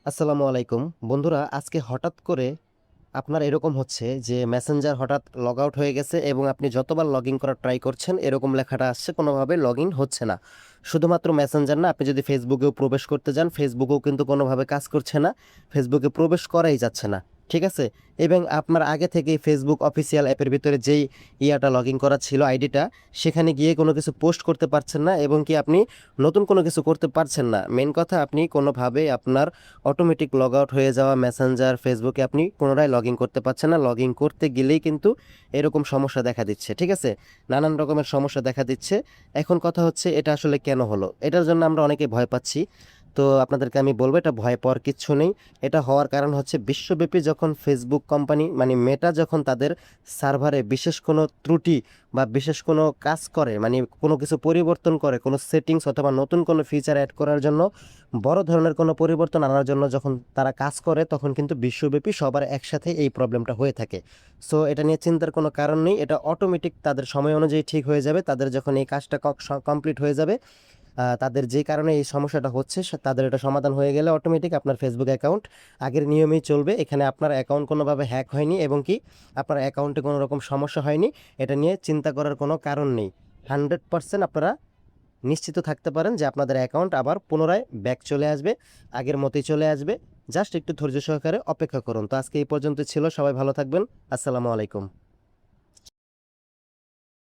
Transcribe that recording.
আসসালামু আলাইকুম বন্ধুরা, আজকে হঠাৎ করে আপনার এরকম হচ্ছে যে মেসেঞ্জার হঠাৎ লগ আউট হয়ে গেছে এবং আপনি যতবার লগ ইন করার ট্রাই করছেন এরকম লেখাটা আসছে, কোনোভাবে লগ ইন হচ্ছে না। শুধুমাত্র মেসেঞ্জার না, আপনি যদি ফেসবুকেও প্রবেশ করতে যান, ফেসবুকেও কিন্তু কোনোভাবে কাজ করছে না, ফেসবুকে প্রবেশ করাই যাচ্ছে না। ঠিক আছে, এবং আপনার আগে থেকেই ফেসবুক অফিসিয়াল অ্যাপের ভিতরে যেই লগ ইন করা ছিল আইডিটা, সেখানে গিয়ে কোনো কিছু পোস্ট করতে পারছেন না এবং কি আপনি নতুন কোনো কিছু করতে পারছেন না। মেন কথা, আপনি কোনোভাবে আপনার অটোমেটিক লগ আউট হয়ে যাওয়া মেসেঞ্জার ফেসবুকে আপনি পুনরায় লগ ইন করতে পারছেন না। লগ ইন করতে গেলেই কিন্তু এরকম সমস্যা দেখা দিচ্ছে। ঠিক আছে, নানান রকমের সমস্যা দেখা দিচ্ছে। এখন কথা হচ্ছে, এটা আসলে কেন হলো? এটার জন্য আমরা অনেকে ভয় পাচ্ছি। তো আপনাদেরকে আমি বলবো, এটা ভয় পাওয়ার কিচ্ছু নেই। এটা হওয়ার কারণ হচ্ছে, বিশ্বব্যাপী যখন ফেসবুক কোম্পানি মানে মেটা যখন তাদের সার্ভারে বিশেষ কোনো ত্রুটি বা বিশেষ কোনো কাজ করে, মানে কোনো কিছু পরিবর্তন করে, কোনো সেটিংস অথবা নতুন কোনো ফিচার অ্যাড করার জন্য, বড় ধরনের কোনো পরিবর্তন আনার জন্য যখন তারা কাজ করে, তখন কিন্তু বিশ্বব্যাপী সবার একসাথে এই প্রবলেমটা হয়ে থাকে। সো এটা নিয়ে চিন্তার কোনো কারণ নেই, এটা অটোমেটিক তাদের সময় অনুযায়ী ঠিক হয়ে যাবে। তাদের যখন এই কাজটা কমপ্লিট হয়ে যাবে, তাদের যে কারণে এই সমস্যাটা হচ্ছে তাদের এটা সমাধান হয়ে গেলে অটোমেটিক আপনার ফেসবুক অ্যাকাউন্ট আগের নিয়মেই চলবে। এখানে আপনার অ্যাকাউন্ট কোনোভাবে হ্যাক হয়নি এবং কি আপনার অ্যাকাউন্টে কোনো রকম সমস্যা হয়নি। এটা নিয়ে চিন্তা করার কোনো কারণ নেই। 100% আপনারা নিশ্চিত থাকতে পারেন যে আপনাদের অ্যাকাউন্ট আবার পুনরায় ব্যাক চলে আসবে, আগের মতোই চলে আসবে। জাস্ট একটু ধৈর্য সহকারে অপেক্ষা করুন। তো আজকে এই পর্যন্ত ছিল, সবাই ভালো থাকবেন। আসসালামু আলাইকুম।